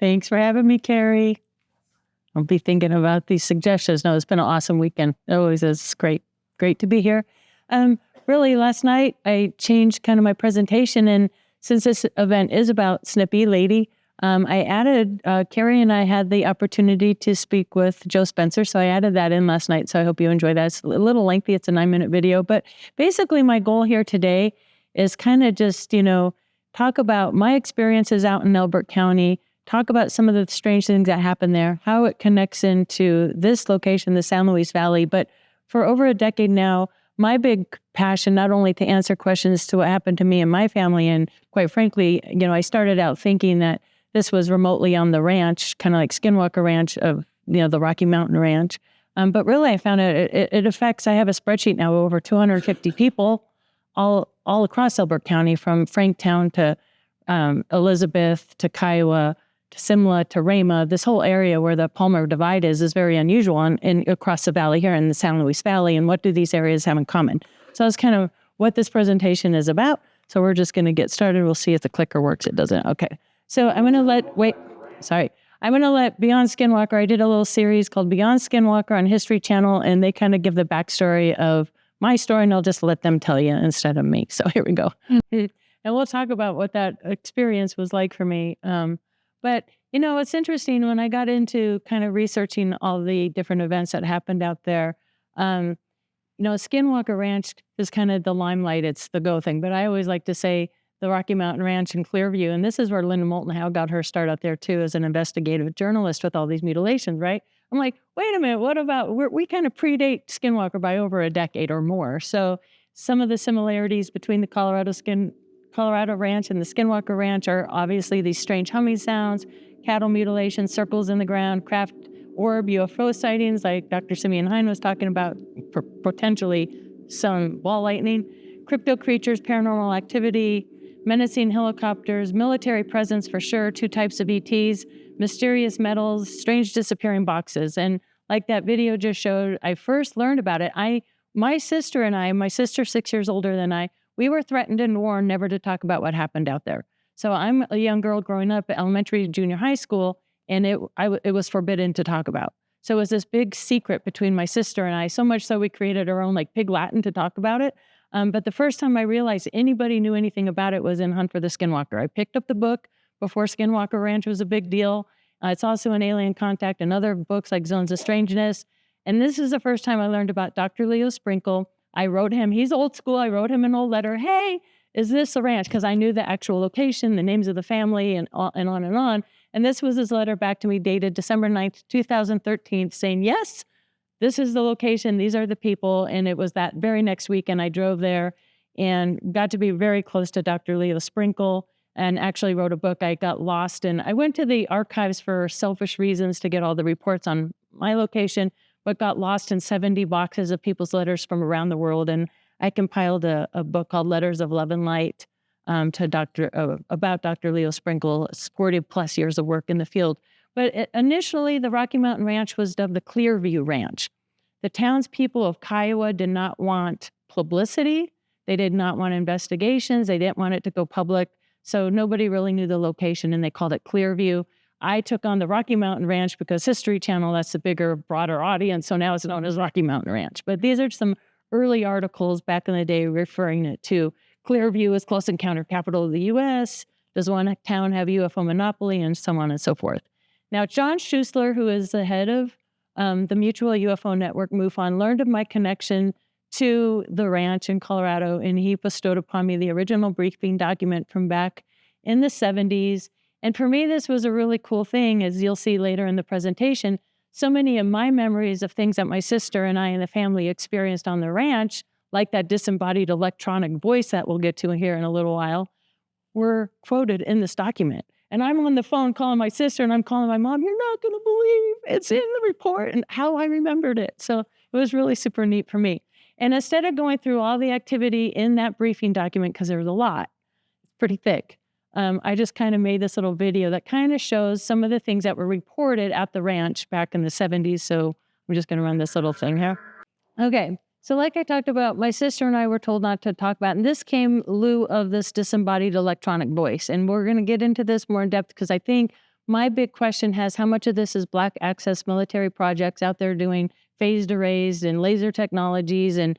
Thanks for having me, Carrie. I'll be thinking about these suggestions. No, it's been an awesome weekend. It always is. It's great to be here. Really, last night I changed kind of my presentation, and since this event is about Snippy Lady, I added, Carrie and I had the opportunity to speak with Joe Spencer, so I added that in last night, so I hope you enjoy that. It's a little lengthy. It's a 9-minute video, but basically my goal here today is kind of just, talk about my experiences out in Elbert County, talk about some of the strange things that happen there, how it connects into this location, the San Luis Valley. But for over a decade now, my big passion, not only to answer questions to what happened to me and my family, and quite frankly, I started out thinking that this was remotely on the ranch, kind of like Skinwalker Ranch of, the Rocky Mountain Ranch. But really, I found it affects, I have a spreadsheet now of over 250 people all across Elbert County, from Franktown to Elizabeth to Kiowa to Simla to Rama. This whole area where the Palmer Divide is very unusual and across the valley here in the San Luis Valley. And what do these areas have in common? So that's kind of what this presentation is about. So we're just going to get started. We'll see if the clicker works. It doesn't. Okay. So I'm going to let Beyond Skinwalker, I did a little series called Beyond Skinwalker on History Channel, and they kind of give the backstory of my story, and I'll just let them tell you instead of me. So here we go. And we'll talk about what that experience was like for me. But, it's interesting when I got into kind of researching all the different events that happened out there. Skinwalker Ranch is kind of the limelight. It's the go thing. But I always like to say the Rocky Mountain Ranch in Clearview. And this is where Linda Moulton Howe got her start out there, too, as an investigative journalist with all these mutilations, right? I'm like, wait a minute, what about, we kind of predate Skinwalker by over a decade or more. So some of the similarities between the Colorado Ranch and the Skinwalker Ranch are obviously these strange humming sounds, cattle mutilations, circles in the ground, craft orb, UFO sightings, like Dr. Simeon Hine was talking about, potentially some ball lightning, crypto creatures, paranormal activity, menacing helicopters, military presence for sure, 2 types of ETs, mysterious metals, strange disappearing boxes. And like that video just showed, I first learned about it. My sister 6 years older than I, we were threatened and warned never to talk about what happened out there. So I'm a young girl growing up at elementary, junior high school, and it was forbidden to talk about. So it was this big secret between my sister and I, so much so we created our own Pig Latin to talk about it. But the first time I realized anybody knew anything about it was in Hunt for the Skinwalker. I picked up the book before Skinwalker Ranch was a big deal. It's also in Alien Contact and other books like Zones of Strangeness. And this is the first time I learned about Dr. Leo Sprinkle. I wrote him, he's old school, I wrote him an old letter, hey, is this a ranch? Because I knew the actual location, the names of the family, and on and on and on. And this was his letter back to me dated December 9th, 2013, saying, yes, this is the location, these are the people. And it was that very next weekend I drove there and got to be very close to Dr. Leo Sprinkle, and actually wrote a book. I got lost, and I went to the archives for selfish reasons to get all the reports on my location, but got lost in 70 boxes of people's letters from around the world. And I compiled a book called Letters of Love and Light about Dr. Leo Sprinkle, 40+ years of work in the field. But initially, the Rocky Mountain Ranch was dubbed the Clearview Ranch. The townspeople of Kiowa did not want publicity. They did not want investigations. They didn't want it to go public. So nobody really knew the location, and they called it Clearview. I took on the Rocky Mountain Ranch because History Channel, that's a bigger, broader audience. So now it's known as Rocky Mountain Ranch. But these are some early articles back in the day referring it to Clearview as close encounter capital of the U.S. Does one town have UFO monopoly, and so on and so forth. Now, John Schuessler, who is the head of the Mutual UFO Network, MUFON, learned of my connection to the ranch in Colorado, and he bestowed upon me the original briefing document from back in the 70s. And for me, this was a really cool thing, as you'll see later in the presentation. So many of my memories of things that my sister and I and the family experienced on the ranch, like that disembodied electronic voice that we'll get to here in a little while, were quoted in this document. And I'm on the phone calling my sister, and I'm calling my mom, you're not going to believe it's in the report, and how I remembered it. So it was really super neat for me. And instead of going through all the activity in that briefing document, because there was a lot, it's pretty thick, I just kind of made this little video that kind of shows some of the things that were reported at the ranch back in the 70s. So I'm just going to run this little thing here. Okay. So like I talked about, my sister and I were told not to talk about, and this came lieu of this disembodied electronic voice. And we're going to get into this more in depth because I think my big question has how much of this is Black access military projects out there doing phased arrays and laser technologies and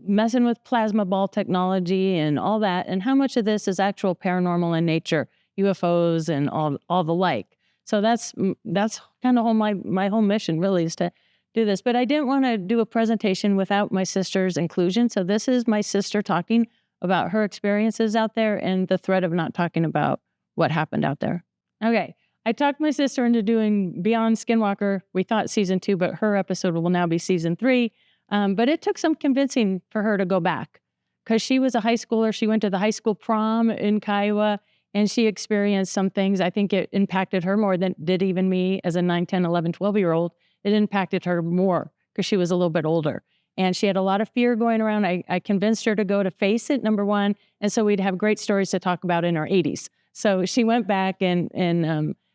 messing with plasma ball technology and all that, and how much of this is actual paranormal in nature, UFOs and all the like. So that's kind of my whole mission really is to do this. But I didn't want to do a presentation without my sister's inclusion. So this is my sister talking about her experiences out there and the threat of not talking about what happened out there. Okay. I talked my sister into doing Beyond Skinwalker. We thought season 2, but her episode will now be season 3. But it took some convincing for her to go back because she was a high schooler. She went to the high school prom in Kiowa and she experienced some things. I think it impacted her more than did even me as a 9, 10, 11, 12-year-old. It impacted her more because she was a little bit older. And she had a lot of fear going around. I convinced her to go to face it, number one. And so we'd have great stories to talk about in our 80s. So she went back and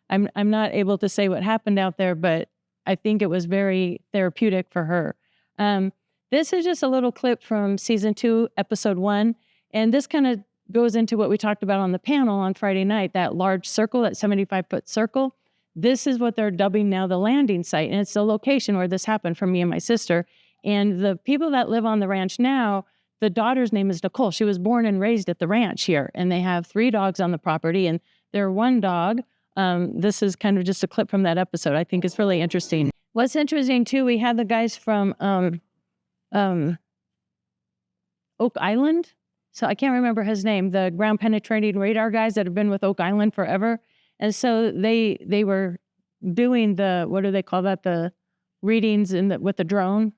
I'm not able to say what happened out there, but I think it was very therapeutic for her. This is just a little clip from season 2, episode 1. And this kind of goes into what we talked about on the panel on Friday night, that large circle, that 75-foot circle. This is what they're dubbing now the landing site. And it's the location where this happened for me and my sister. And the people that live on the ranch now, the daughter's name is Nicole. She was born and raised at the ranch here. And they have 3 dogs on the property. And their one dog, this is kind of just a clip from that episode. I think it's really interesting. What's interesting, too, we had the guys from Oak Island. So I can't remember his name, the ground penetrating radar guys that have been with Oak Island forever. And so they were doing the, what do they call that? The readings with the drone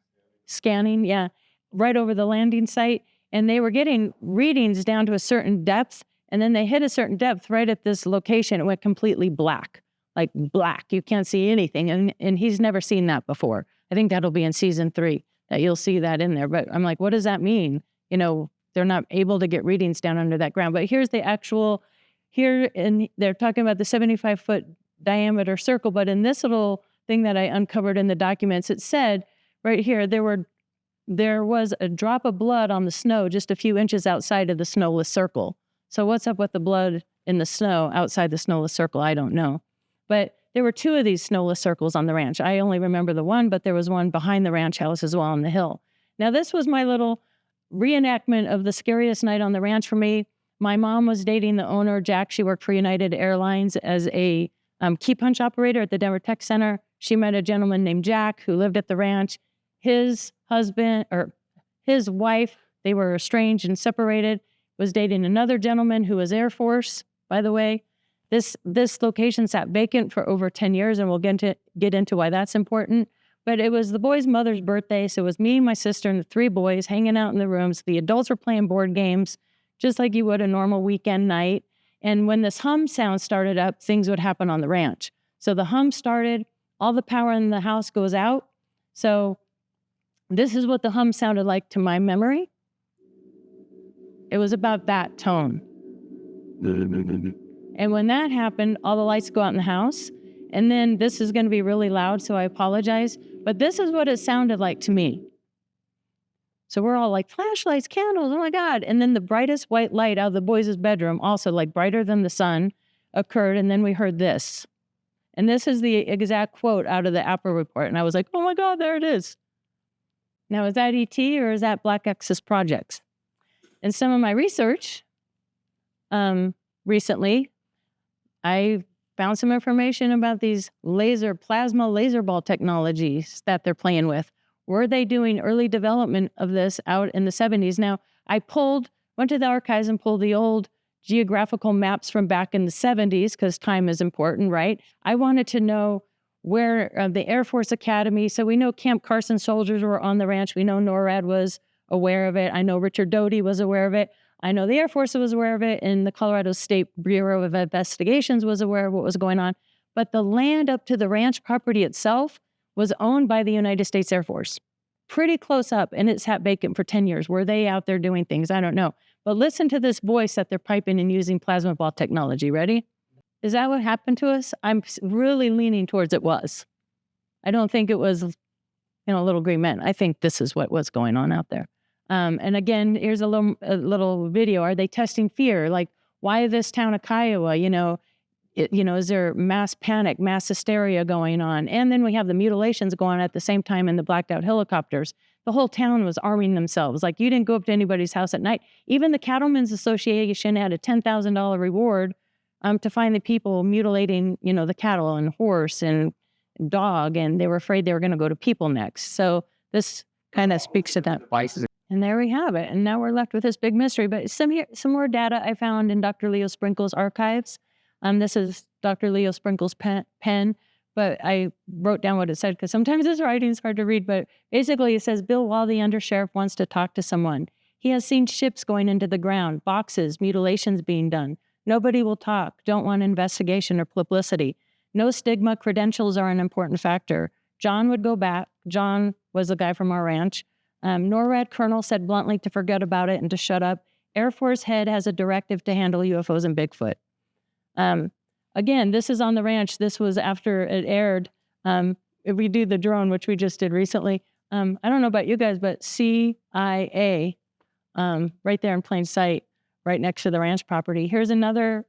scanning. Yeah. Right over the landing site. And they were getting readings down to a certain depth. And then they hit a certain depth right at this location. It went completely black, like black. You can't see anything. And he's never seen that before. I think that'll be in season 3 that you'll see that in there. But I'm like, what does that mean? You know, they're not able to get readings down under that ground. But here's the actual, and they're talking about the 75-foot diameter circle. But in this little thing that I uncovered in the documents, it said right here, there was a drop of blood on the snow just a few inches outside of the snowless circle. So what's up with the blood in the snow outside the snowless circle? I don't know. But there were 2 of these snowless circles on the ranch. I only remember the one, but there was one behind the ranch house as well on the hill. Now, this was my little reenactment of the scariest night on the ranch for me. My mom was dating the owner, Jack. She worked for United Airlines as a key punch operator at the Denver Tech Center. She met a gentleman named Jack who lived at the ranch. His husband or his wife, they were estranged and separated, was dating another gentleman who was Air Force, by the way. This location sat vacant for over 10 years, and we'll get into why that's important. But it was the boy's mother's birthday, so it was me, my sister, and the 3 boys hanging out in the rooms. The adults were playing board games, just like you would a normal weekend night. And when this hum sound started up, things would happen on the ranch. So the hum started, all the power in the house goes out. So this is what the hum sounded like to my memory. It was about that tone. And when that happened, all the lights go out in the house. And then this is going to be really loud, so I apologize. But this is what it sounded like to me. So we're all like, flashlights, candles, oh my God. And then the brightest white light out of the boys' bedroom, also like brighter than the sun, occurred. And then we heard this. And this is the exact quote out of the APRA report. And I was like, oh my God, there it is. Now, is that ET or is that Black Access Projects? In some of my research recently, I found some information about these plasma laser ball technologies that they're playing with. Were they doing early development of this out in the 70s? Now, I went to the archives and pulled the old geographical maps from back in the 70s because time is important, right? I wanted to know where the Air Force Academy, so we know Camp Carson soldiers were on the ranch. We know NORAD was aware of it. I know Richard Doty was aware of it. I know the Air Force was aware of it, and the Colorado State Bureau of Investigations was aware of what was going on. But the land up to the ranch property itself was owned by the United States Air Force. Pretty close up, and it sat vacant for 10 years. Were they out there doing things? I don't know. But listen to this voice that they're piping and using plasma ball technology. Ready? Is that what happened to us? I'm really leaning towards it was. I don't think it was, little green men. I think this is what was going on out there. And again, here's a little video. Are they testing fear? Like, why this town of Kiowa? Is there mass panic, mass hysteria going on? And then we have the mutilations going on at the same time in the blacked out helicopters. The whole town was arming themselves. Like, you didn't go up to anybody's house at night. Even the Cattlemen's Association had a $10,000 reward to find the people mutilating, the cattle and horse and dog, and they were afraid they were going to go to people next. So this kind of speaks to that. And there we have it. And now we're left with this big mystery. But some more data I found in Dr. Leo Sprinkle's archives. This is Dr. Leo Sprinkle's pen, but I wrote down what it said because sometimes his writing is hard to read. But basically it says, Bill Wall, the undersheriff, wants to talk to someone. He has seen ships going into the ground, boxes, mutilations being done. Nobody will talk, don't want investigation or publicity. No stigma, credentials are an important factor. John would go back. John was the guy from our ranch. NORAD colonel said bluntly to forget about it and to shut up. Air Force head has a directive to handle UFOs and Bigfoot. Again, this is on the ranch. This was after it aired. If we do the drone, which we just did recently, I don't know about you guys, but CIA, right there in plain sight, right next to the ranch property. Here's another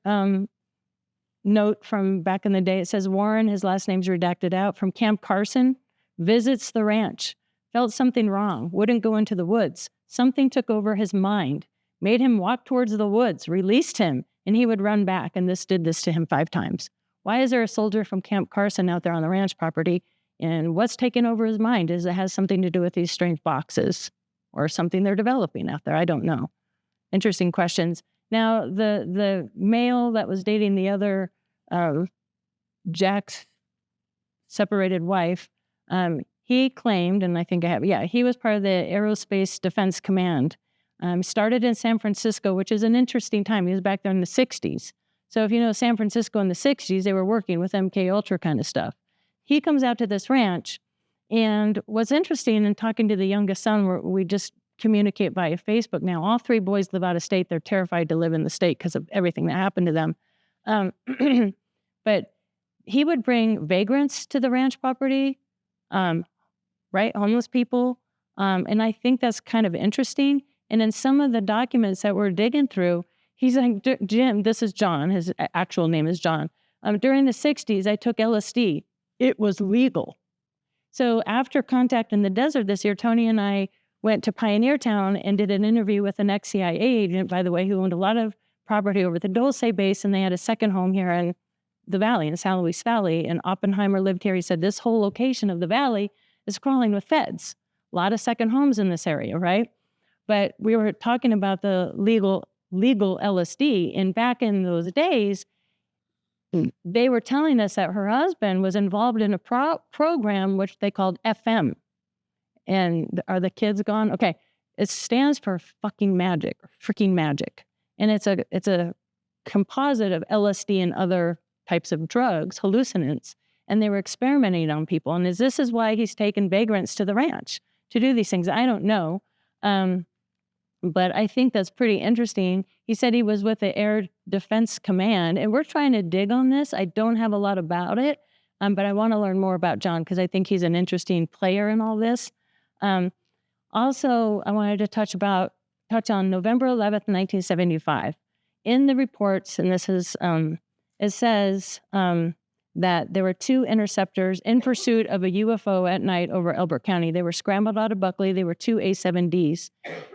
note from back in the day. It says, Warren, his last name's redacted out, from Camp Carson, visits the ranch. Felt something wrong, wouldn't go into the woods. Something took over his mind, made him walk towards the woods, released him, and he would run back, and this did this to him 5 times. Why is there a soldier from Camp Carson out there on the ranch property? And what's taken over his mind? Is it has something to do with these strange boxes or something they're developing out there? I don't know. Interesting questions. Now, the male that was dating the other Jack's separated wife, he claimed, and I think he was part of the Aerospace Defense Command. Started in San Francisco, which is an interesting time. He was back there in the 60s. So if you know San Francisco in the 60s, they were working with MK Ultra kind of stuff. He comes out to this ranch, and what's interesting in talking to the youngest son, we just communicate via Facebook now. All 3 boys live out of state. They're terrified to live in the state because of everything that happened to them. But he would bring vagrants to the ranch property, right? Homeless people. And I think that's kind of interesting. And in some of the documents that we're digging through, he's like, Jim, this is John. His actual name is John. During the 60s, I took LSD. It was legal. So after Contact in the Desert this year, Tony and I went to Pioneer Town and did an interview with an ex-CIA agent, by the way, who owned a lot of property over at the Dulce base, and they had a second home here in the valley, in San Luis Valley, and Oppenheimer lived here. He said, this whole location of the valley is crawling with feds. A lot of second homes in this area, right? But we were talking about the legal LSD, and back in those days, they were telling us that her husband was involved in a program which they called FM. And are the kids gone? Okay. It stands for freaking magic. And it's a composite of LSD and other types of drugs, hallucinants, and they were experimenting on people. And this is why he's taken vagrants to the ranch to do these things. I don't know. But I think that's pretty interesting. He said he was with the Air Defense Command, and we're trying to dig on this. I don't have a lot about it, but I want to learn more about John because I think he's an interesting player in all this. Also, I wanted to touch on November 11th, 1975. In the reports, and this is, it says that there were 2 interceptors in pursuit of a UFO at night over Elbert County. They were scrambled out of Buckley. They were 2 A-7Ds.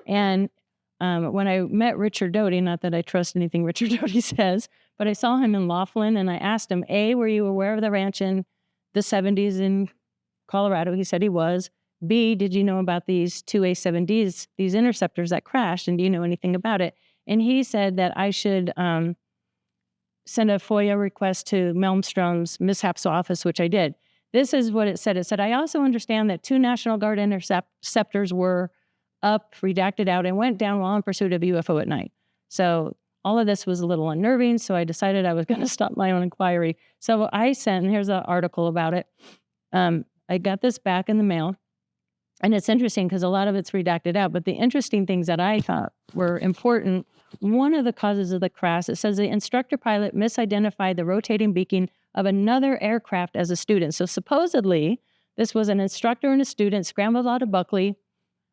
And when I met Richard Doty, not that I trust anything Richard Doty says, but I saw him in Laughlin, and I asked him, A, were you aware of the ranch in the 70s in Colorado? He said he was. B, did you know about these 2 A-7Ds, these interceptors that crashed, and do you know anything about it? And he said that I should send a FOIA request to Malmstrom's mishaps office, which I did. This is what it said. It said, I also understand that 2 National Guard interceptors were up, redacted out, and went down while in pursuit of a UFO at night. So all of this was a little unnerving, so I decided I was going to stop my own inquiry. So I sent, and here's an article about it. I got this back in the mail, and it's interesting because a lot of it's redacted out, but the interesting things that I thought were important, one of the causes of the crash, it says the instructor pilot misidentified the rotating beacon of another aircraft as a student. So supposedly, this was an instructor and a student scrambled out of Buckley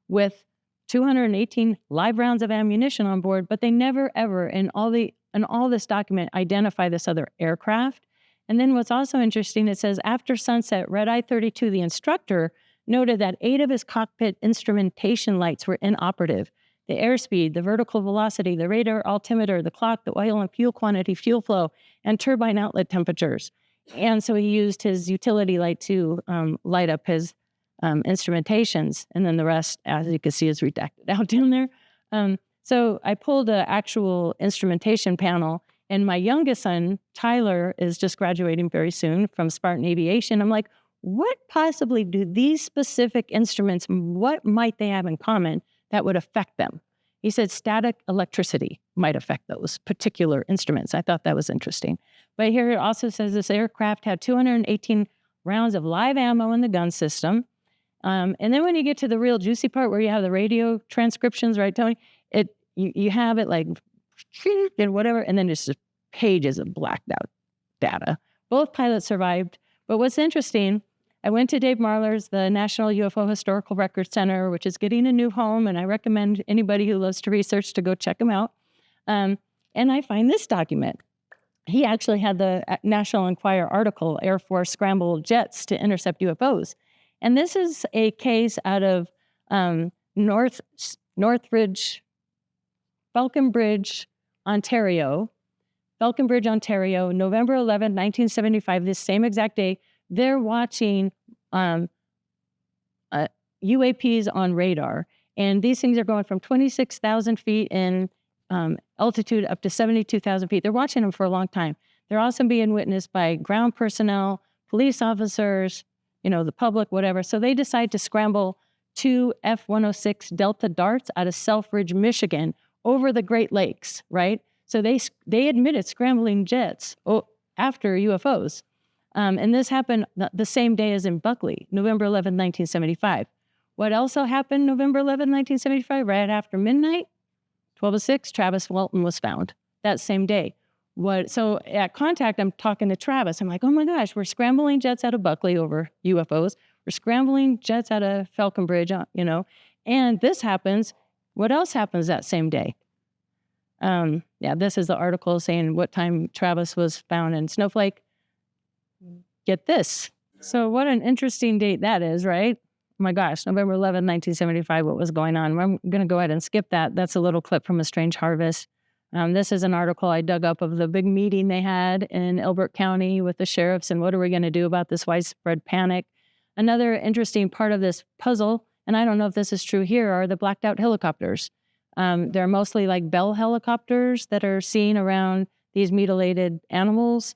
with 218 live rounds of ammunition on board, but they never ever, in all the and all this document identify this other aircraft. And then what's also interesting, it says, after sunset, Red Eye 32, the instructor, noted that 8 of his cockpit instrumentation lights were inoperative. The airspeed, the vertical velocity, the radar altimeter, the clock, the oil and fuel quantity, fuel flow, and turbine outlet temperatures. And so he used his utility light to light up his instrumentations. And then the rest, as you can see, is redacted out down there. So I pulled an actual instrumentation panel, and my youngest son, Tyler, is just graduating very soon from Spartan Aviation. I'm like, what possibly do these specific instruments, what might they have in common that would affect them? He said static electricity might affect those particular instruments. I thought that was interesting. But here it also says this aircraft had 218 rounds of live ammo in the gun system. And then when you get to the real juicy part where you have the radio transcriptions, right, Tony? You have it like and whatever, and then it's just pages of blacked out data. Both pilots survived. But what's interesting, I went to Dave Marler's, the National UFO Historical Records Center, which is getting a new home, and I recommend anybody who loves to research to go check them out. And I find this document. He actually had the National Enquirer article, Air Force Scrambled Jets to Intercept UFOs. And this is a case out of Northridge, Falconbridge, Ontario, November 11, 1975, this same exact day. They're watching UAPs on radar. And these things are going from 26,000 feet in altitude up to 72,000 feet. They're watching them for a long time. They're also being witnessed by ground personnel, police officers, the public, whatever. So they decide to scramble 2 F-106 Delta Darts out of Selfridge, Michigan, over the Great Lakes, right? So they admitted scrambling jets after UFOs. And this happened the same day as in Buckley, November 11, 1975. What also happened November 11, 1975, right after midnight? 12:06, Travis Walton was found that same day. So at contact, I'm talking to Travis. I'm like, oh my gosh, we're scrambling jets out of Buckley over UFOs. We're scrambling jets out of Falconbridge, and this happens. What else happens that same day? This is the article saying what time Travis was found in Snowflake. Get this. So what an interesting date that is, right? Oh my gosh, November 11, 1975, what was going on? I'm going to go ahead and skip that. That's a little clip from A Strange Harvest. This is an article I dug up of the big meeting they had in Elbert County with the sheriffs and what are we going to do about this widespread panic. Another interesting part of this puzzle, and I don't know if this is true here, are the blacked out helicopters. They're mostly like Bell helicopters that are seen around these mutilated animals.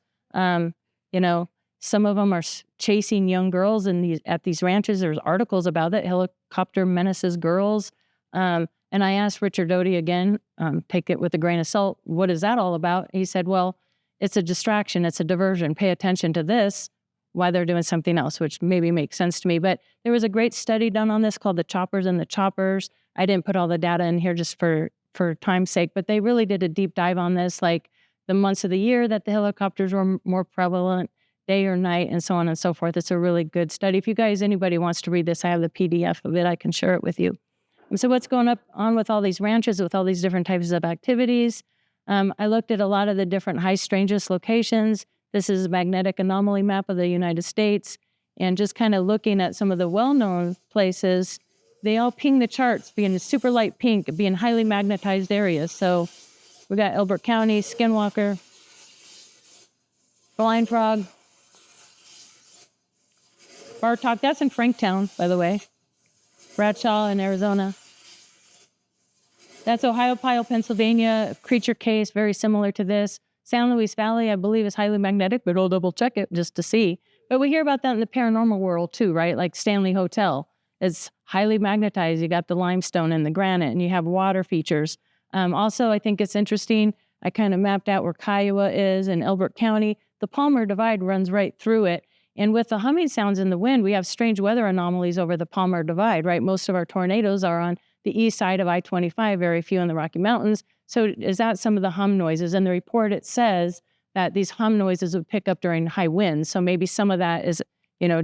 Some of them are chasing young girls at these ranches. There's articles about it. Helicopter menaces girls. And I asked Richard Doty again, take it with a grain of salt, what is that all about? He said, well, it's a distraction. It's a diversion. Pay attention to this while they're doing something else, which maybe makes sense to me. But there was a great study done on this called The Choppers and the Choppers. I didn't put all the data in here just for time's sake, but they really did a deep dive on this, like the months of the year that the helicopters were more prevalent, day or night, and so on and so forth. It's a really good study. If you guys, anybody wants to read this, I have the PDF of it. I can share it with you. And so what's going on with all these ranches, with all these different types of activities? I looked at a lot of the different high strangeness locations. This is a magnetic anomaly map of the United States. And just kind of looking at some of the well-known places, they all ping the charts, being super light pink, being highly magnetized areas. So we got Elbert County, Skinwalker, Blind Frog, Bartok. That's in Franktown, by the way. Bradshaw in Arizona. That's Ohiopyle, Pennsylvania. Creature case, very similar to this. San Luis Valley, I believe, is highly magnetic, but I'll double check it just to see. But we hear about that in the paranormal world too, right? Like Stanley Hotel. It's highly magnetized. You got the limestone and the granite, and you have water features. Also, I think it's interesting. I kind of mapped out where Kiowa is in Elbert County. The Palmer Divide runs right through it. And with the humming sounds in the wind, we have strange weather anomalies over the Palmer Divide, right? Most of our tornadoes are on the east side of I-25, very few in the Rocky Mountains. So is that some of the hum noises? In the report, it says that these hum noises would pick up during high winds. So maybe some of that is,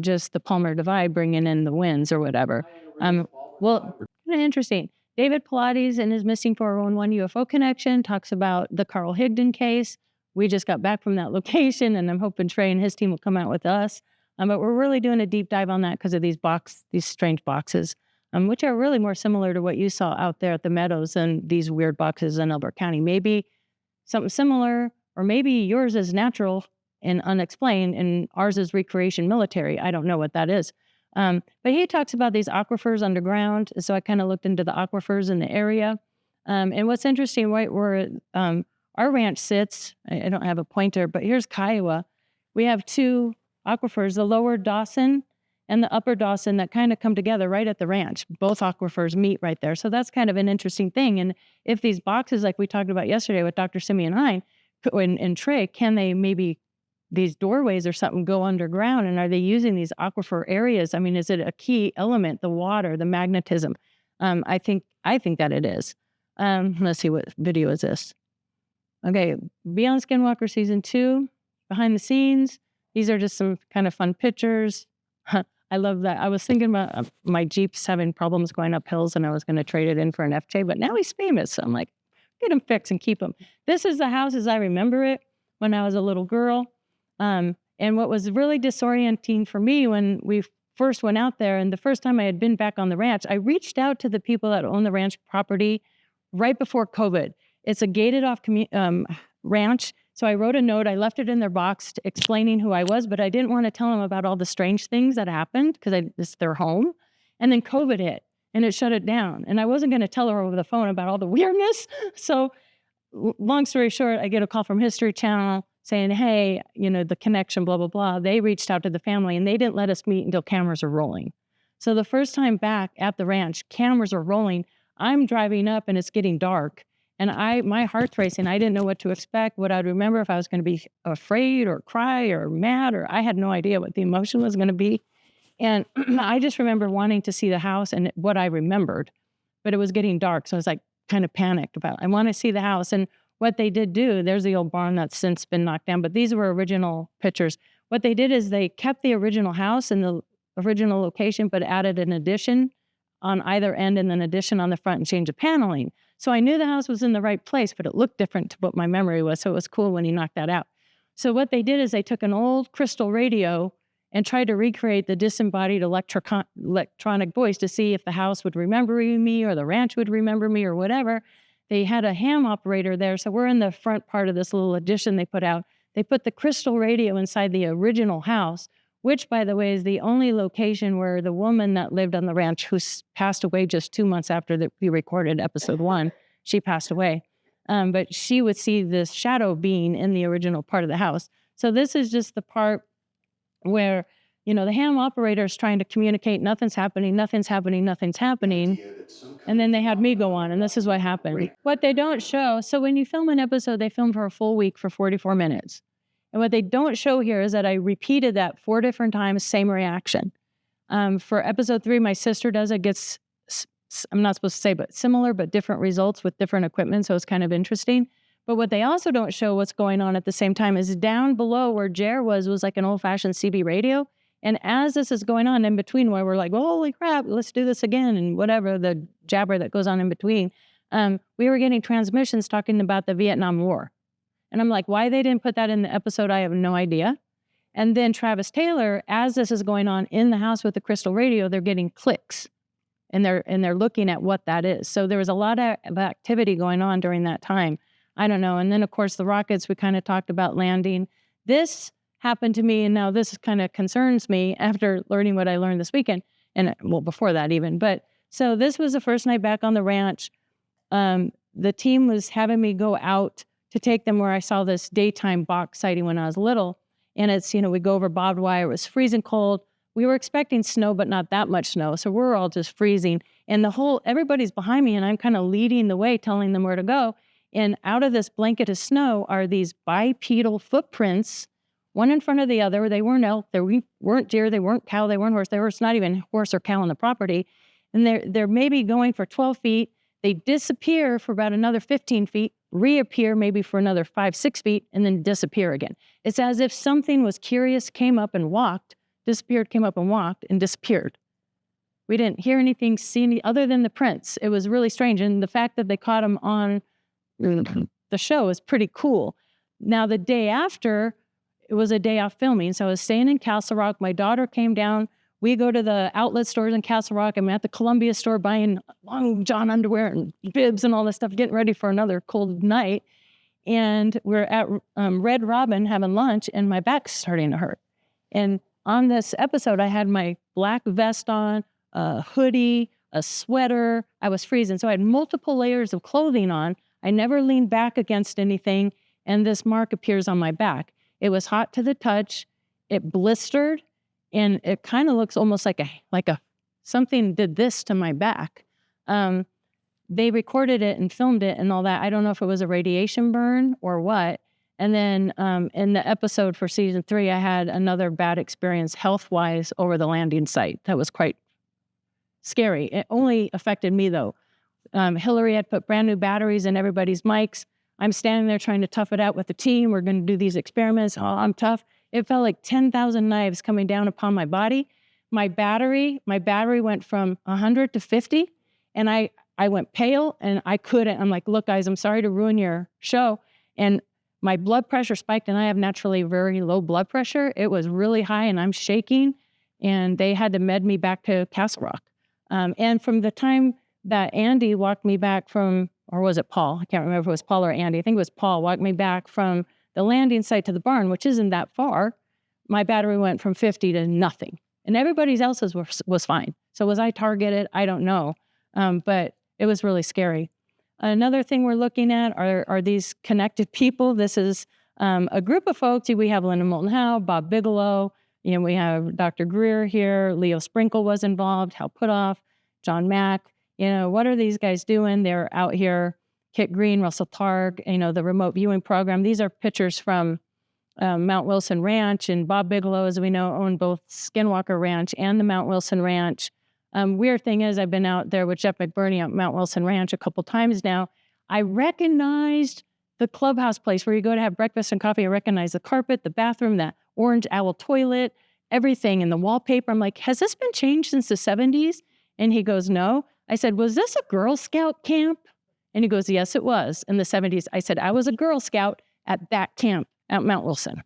just the Palmer Divide bringing in the winds or whatever. Well, kind of interesting. David Pilates in his Missing 411 UFO Connection talks about the Carl Higdon case. We just got back from that location, and I'm hoping Trey and his team will come out with us. But we're really doing a deep dive on that because of these strange boxes, which are really more similar to what you saw out there at the Meadows than these weird boxes in Elbert County. Maybe something similar, or maybe yours is natural and unexplained, and ours is recreation military. I don't know what that is. But he talks about these aquifers underground. So I kind of looked into the aquifers in the area. And what's interesting, right where our ranch sits, I don't have a pointer, but here's Kiowa. We have two aquifers, the lower Dawson and the upper Dawson, that kind of come together right at the ranch. Both aquifers meet right there. So that's kind of an interesting thing. And if these boxes, like we talked about yesterday with Dr. Simeon Hine and Trey, can they maybe, these doorways or something, go underground? And are they using these aquifer areas? I mean, is it a key element, the water, the magnetism? I think that it is. Let's see, what video is this? Okay, Beyond Skinwalker Season 2, behind the scenes. These are just some kind of fun pictures. I love that. I was thinking about my Jeep's having problems going up hills, and I was going to trade it in for an FJ, but now he's famous. So I'm like, get him fixed and keep him. This is the house as I remember it when I was a little girl. And what was really disorienting for me when we first went out there, and the first time I had been back on the ranch, I reached out to the people that own the ranch property right before COVID. It's a gated off ranch. So I wrote a note. I left it in their box explaining who I was, but I didn't want to tell them about all the strange things that happened because it's their home. And then COVID hit and it shut it down. And I wasn't going to tell her over the phone about all the weirdness. So long story short, I get a call from History Channel saying, hey, the connection, blah, blah, blah. They reached out to the family and they didn't let us meet until cameras are rolling. So the first time back at the ranch, cameras are rolling. I'm driving up and it's getting dark. And my heart's racing. I didn't know what to expect, what I'd remember, if I was going to be afraid or cry or mad, or I had no idea what the emotion was going to be. And I just remember wanting to see the house and what I remembered, but it was getting dark. So I was like kind of panicked about, I want to see the house. And what they did do, there's the old barn that's since been knocked down, but these were original pictures. What they did is they kept the original house in the original location, but added an addition on either end and an addition on the front and changed the paneling. So I knew the house was in the right place, but it looked different to what my memory was. So it was cool when he knocked that out. So what they did is they took an old crystal radio and tried to recreate the disembodied electronic voice to see if the house would remember me or the ranch would remember me or whatever. They had a ham operator there. So we're in the front part of this little addition they put out. They put the crystal radio inside the original house, which, by the way, is the only location where the woman that lived on the ranch, who passed away just 2 months after that we recorded episode 1, she passed away. But she would see this shadow being in the original part of the house. So this is just the part where, the ham operator is trying to communicate, nothing's happening, nothing's happening, nothing's happening. And then they had me go on, and this is what happened. What they don't show, so when you film an episode, they film for a full week for 44 minutes. And what they don't show here is that I repeated that 4 different times, same reaction. For episode 3, my sister does it, gets, I'm not supposed to say, but similar, but different results with different equipment. So it's kind of interesting. But what they also don't show what's going on at the same time is down below where Jer was like an old-fashioned CB radio. And as this is going on in between, where we're like, well, holy crap, let's do this again, and whatever, the jabber that goes on in between, we were getting transmissions talking about the Vietnam War. And I'm like, why they didn't put that in the episode, I have no idea. And then Travis Taylor, as this is going on in the house with the crystal radio, they're getting clicks. And they're looking at what that is. So there was a lot of activity going on during that time. I don't know. And then, of course, the rockets, we kind of talked about landing. This happened to me, and now this kind of concerns me after learning what I learned this weekend. And, well, before that even. But so this was the first night back on the ranch. The team was having me go out to take them where I saw this daytime box sighting when I was little. And it's, we go over barbed wire. It was freezing cold. We were expecting snow, but not that much snow. So we're all just freezing. And everybody's behind me, and I'm kind of leading the way, telling them where to go. And out of this blanket of snow are these bipedal footprints, one in front of the other. They weren't elk, they weren't deer, they weren't cow, they weren't horse. There was not even horse or cow on the property. And they're maybe going for 12 feet. They disappear for about another 15 feet, reappear maybe for another 5-6 feet, and then disappear again. It's as if something was curious, came up and walked, disappeared, came up and walked, and disappeared. We didn't hear anything, see any other than the prints. It was really strange. And the fact that they caught him on the show is pretty cool. Now, the day after, it was a day off filming. So I was staying in Castle Rock. My daughter came down. We go to the outlet stores in Castle Rock. I'm at the Columbia store buying long john underwear and bibs and all this stuff, getting ready for another cold night. And we're at Red Robin having lunch, and my back's starting to hurt. And on this episode, I had my black vest on, a hoodie, a sweater. I was freezing. So I had multiple layers of clothing on. I never leaned back against anything, and this mark appears on my back. It was hot to the touch. It blistered, and it kind of looks almost like a something did this to my back. They recorded it and filmed it and all that. I don't know if it was a radiation burn or what. And then in the episode for season 3, I had another bad experience health-wise over the landing site. That was quite scary. It only affected me, though. Hillary had put brand new batteries in everybody's mics. I'm standing there trying to tough it out with the team. We're going to do these experiments. Oh, I'm tough. It felt like 10,000 knives coming down upon my body. My battery went from 100 to 50, and I went pale, and I couldn't. I'm like, look, guys, I'm sorry to ruin your show. And my blood pressure spiked, and I have naturally very low blood pressure. It was really high, and I'm shaking, and they had to med me back to Castle Rock. And from the time that Andy walked me back from, or was it Paul? I can't remember if it was Paul or Andy. I think it was Paul, walked me back from the landing site to the barn, which isn't that far. My battery went from 50 to nothing, and everybody else's was fine. So was I targeted? I don't know. But it was really scary. Another thing we're looking at are these connected people. This is a group of folks. We have Linda Moulton Howe, Bob Bigelow. We have Dr. Greer here. Leo Sprinkle was involved. Hal Putoff, John Mack. What are these guys doing? They're out here. Kit Green, Russell Targ. The remote viewing program. These are pictures from Mount Wilson Ranch, and Bob Bigelow, as we know, owned both Skinwalker Ranch and the Mount Wilson Ranch. Weird thing is, I've been out there with Jeff McBurney at Mount Wilson Ranch a couple times now. I recognized the clubhouse place where you go to have breakfast and coffee. I recognize the carpet, the bathroom, that orange owl toilet, everything, and the wallpaper. I'm like, has this been changed since the 70s? And he goes, no. I said, was this a Girl Scout camp? And he goes, yes, it was in the 70s. I said, I was a Girl Scout at that camp at Mount Wilson.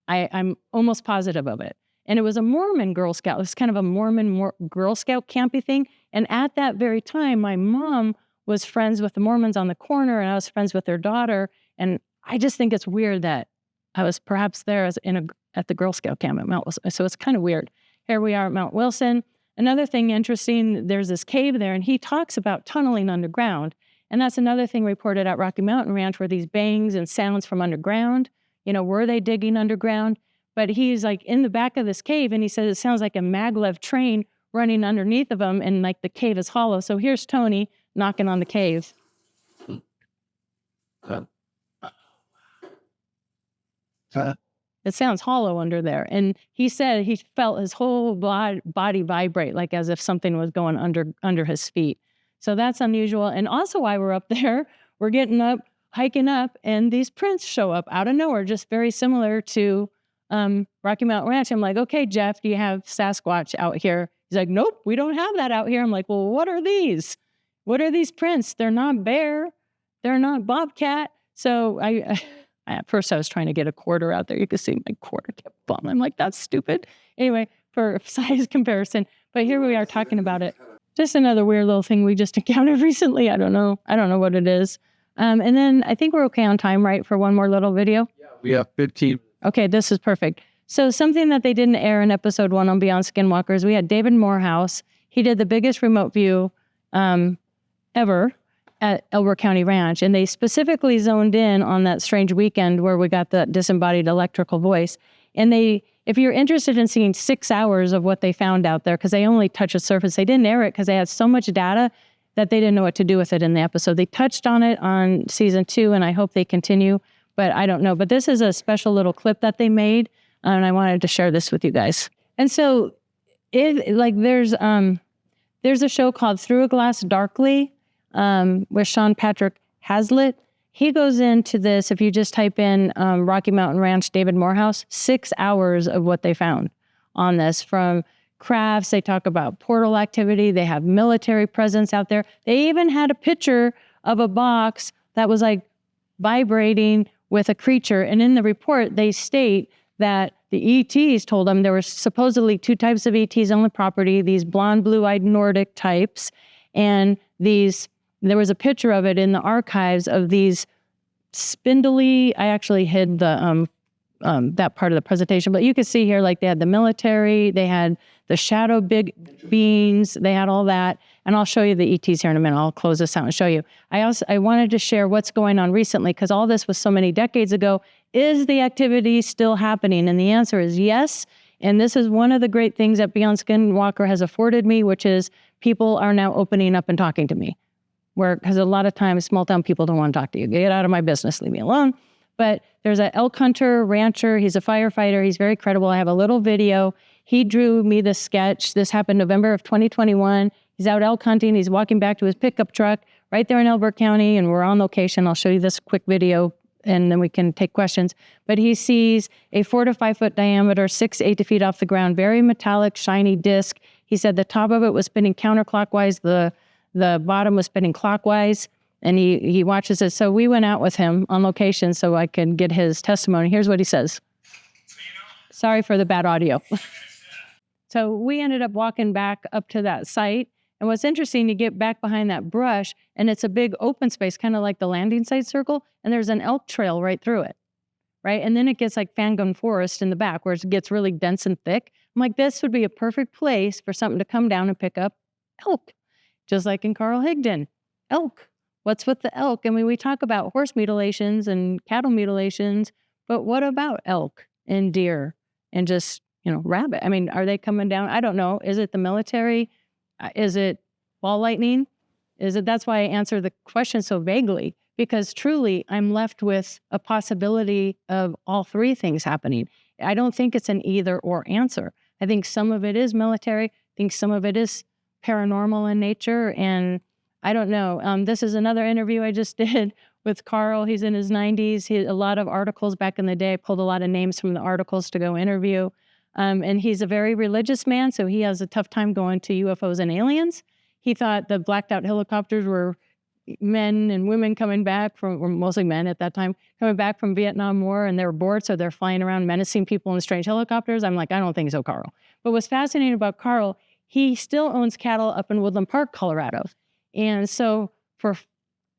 I'm almost positive of it. And it was a Mormon Girl Scout. It was kind of a Mormon Girl Scout campy thing. And at that very time, my mom was friends with the Mormons on the corner, and I was friends with their daughter. And I just think it's weird that I was perhaps there at the Girl Scout camp at Mount Wilson. So it's kind of weird. Here we are at Mount Wilson. Another thing interesting, there's this cave there, and he talks about tunneling underground. And that's another thing reported at Rocky Mountain Ranch, where these bangs and sounds from underground, were they digging underground? But he's like in the back of this cave, and he says it sounds like a maglev train running underneath of him, and like the cave is hollow. So here's Tony knocking on the cave. It sounds hollow under there. And he said he felt his whole body vibrate, like as if something was going under his feet. So that's unusual. And also while we're up there, we're getting up, hiking up, and these prints show up out of nowhere, just very similar to Rocky Mountain Ranch. I'm like, okay, Jeff, do you have Sasquatch out here? He's like, nope, we don't have that out here. I'm like, well, what are these? What are these prints? They're not bear. They're not bobcat. So at first I was trying to get a quarter out there. You could see my quarter kept falling. I'm like, that's stupid. Anyway, for size comparison. But here we are talking about it. Just another weird little thing we just encountered recently. I don't know what it is. And then I think we're okay on time, right, for one more little video? Yeah, we have 15. Okay, this is perfect. So something that they didn't air in episode 1 on Beyond Skinwalkers, we had David Morehouse. He did the biggest remote view ever at Elbert County Ranch. And they specifically zoned in on that strange weekend where we got the disembodied electrical voice. And if you're interested in seeing 6 hours of what they found out there, because they only touched the surface, they didn't air it because they had so much data that they didn't know what to do with it in the episode. They touched on it on season 2, and I hope they continue, but I don't know. But this is a special little clip that they made, and I wanted to share this with you guys. And so there's a show called Through a Glass Darkly with Sean Patrick Hazlitt. He goes into this, if you just type in Rocky Mountain Ranch, David Morehouse, 6 hours of what they found on this, from crafts. They talk about portal activity. They have military presence out there. They even had a picture of a box that was like vibrating with a creature. And in the report, they state that the ETs told them there were supposedly 2 types of ETs on the property, these blonde, blue-eyed Nordic types, and there was a picture of it in the archives of these spindly, I actually hid the that part of the presentation, but you can see here, like they had the military, they had the shadow big beings, they had all that. And I'll show you the ETs here in a minute. I'll close this out and show you. I wanted to share what's going on recently, because all this was so many decades ago. Is the activity still happening? And the answer is yes. And this is one of the great things that Beyond Skinwalker has afforded me, which is people are now opening up and talking to me. Because a lot of times small town people don't want to talk to you. Get out of my business, leave me alone. But there's an elk hunter, rancher. He's a firefighter. He's very credible. I have a little video. He drew me the sketch. This happened November of 2021. He's out elk hunting. He's walking back to his pickup truck right there in Elbert County, and we're on location. I'll show you this quick video, and then we can take questions. But he sees a 4 to 5 foot diameter, 6 to 8 feet off the ground, very metallic, shiny disc. He said the top of it was spinning counterclockwise. The bottom was spinning clockwise. And he watches it. So we went out with him on location so I could get his testimony. Here's what he says. Sorry for the bad audio. So we ended up walking back up to that site. And what's interesting, you get back behind that brush, and it's a big open space, kind of like the landing site circle, and there's an elk trail right through it, right? And then it gets like Fangun Forest in the back, where it gets really dense and thick. I'm like, this would be a perfect place for something to come down and pick up elk, just like in Carl Higdon. Elk. What's with the elk? I mean, we talk about horse mutilations and cattle mutilations, but what about elk and deer and just, rabbit? I mean, are they coming down? I don't know. Is it the military? Is it ball lightning? That's why I answer the question so vaguely, because truly I'm left with a possibility of all 3 things happening. I don't think it's an either or answer. I think some of it is military. I think some of it is paranormal in nature, and I don't know. This is another interview I just did with Carl. He's in his 90s. He had a lot of articles back in the day. I pulled a lot of names from the articles to go interview. And he's a very religious man, so he has a tough time going to UFOs and aliens. He thought the blacked out helicopters were men and women coming back from, or mostly men at that time, coming back from Vietnam War, and they were bored, so they're flying around menacing people in strange helicopters. I'm like, I don't think so, Carl. But what's fascinating about Carl, he still owns cattle up in Woodland Park, Colorado. And so for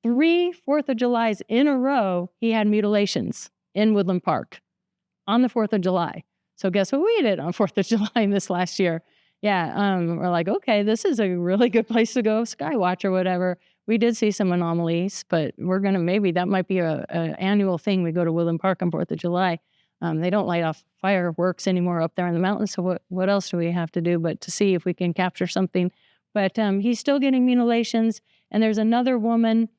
3 4th of Julys in a row, he had mutilations in Woodland Park on the 4th of July. So guess what we did on 4th of July this last year? Yeah, we're like, okay, this is a really good place to go skywatch or whatever. We did see some anomalies, but maybe that might be a annual thing. We go to Woodland Park on 4th of July. They don't light off fireworks anymore up there in the mountains. So what else do we have to do but to see if we can capture something? But he's still getting mutilations. And there's another woman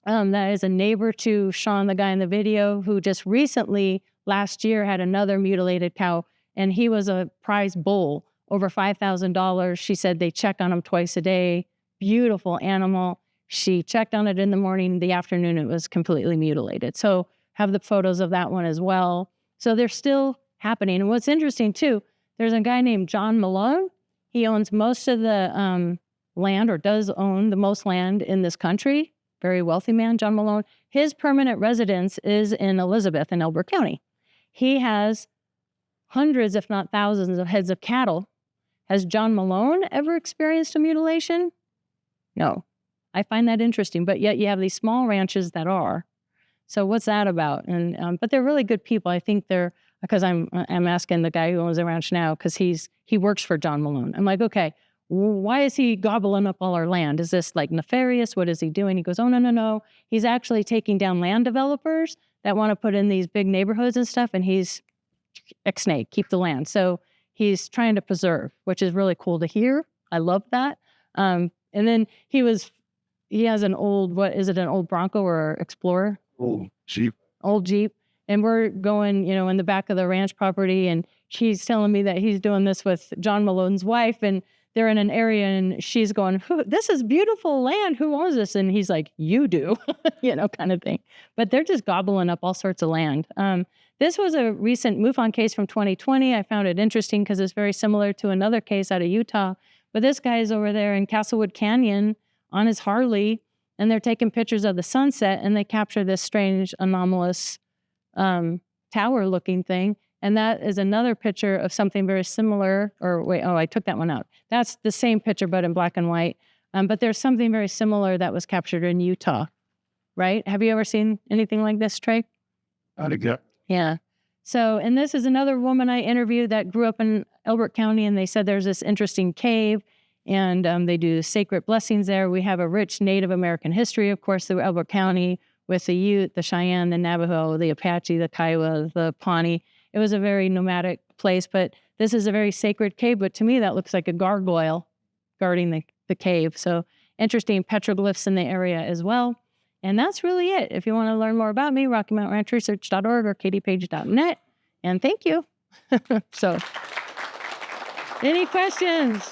that is a neighbor to Sean, the guy in the video, who just recently, last year, had another mutilated cow. And he was a prize bull, over $5,000. She said they check on him twice a day. Beautiful animal. She checked on it in the morning. The afternoon, it was completely mutilated. So have the photos of that one as well. So they're still happening. And what's interesting, too, there's a guy named John Malone. He owns most of the land, or does own the most land in this country. Very wealthy man, John Malone. His permanent residence is in Elizabeth in Elbert County. He has hundreds, if not thousands, of heads of cattle. Has John Malone ever experienced a mutilation? No. I find that interesting. But yet you have these small ranches that are. So what's that about? And but they're really good people. I think they're, because I'm asking the guy who owns the ranch now, because he works for John Malone. I'm like, okay, why is he gobbling up all our land? Is this like nefarious? What is he doing? He goes, oh, no. He's actually taking down land developers that want to put in these big neighborhoods and stuff, and he's ixnay, keep the land. So he's trying to preserve, which is really cool to hear. I love that. And then he has an old, what is it, an old Bronco or Explorer? Old Jeep. Old Jeep. And we're going, in the back of the ranch property, and she's telling me that he's doing this with John Malone's wife, and they're in an area, and she's going, this is beautiful land. Who owns this? And he's like, you do, kind of thing. But they're just gobbling up all sorts of land. This was a recent MUFON case from 2020. I found it interesting because it's very similar to another case out of Utah. But this guy is over there in Castlewood Canyon on his Harley, and they're taking pictures of the sunset, and they capture this strange, anomalous tower-looking thing. And that is another picture of something very similar. I took that one out. That's the same picture, but in black and white. But there's something very similar that was captured in Utah, right? Have you ever seen anything like this, Trey? Yeah. So, and this is another woman I interviewed that grew up in Elbert County, and they said there's this interesting cave, and they do sacred blessings there. We have a rich Native American history, of course, through Elbert County with the Ute, the Cheyenne, the Navajo, the Apache, the Kiowa, the Pawnee. It was a very nomadic place, but this is a very sacred cave. But to me, that looks like a gargoyle guarding the cave. So interesting petroglyphs in the area as well. And that's really it. If you want to learn more about me, RockyMountainRanchResearch.org or katiepaige.net. And thank you. So, any questions?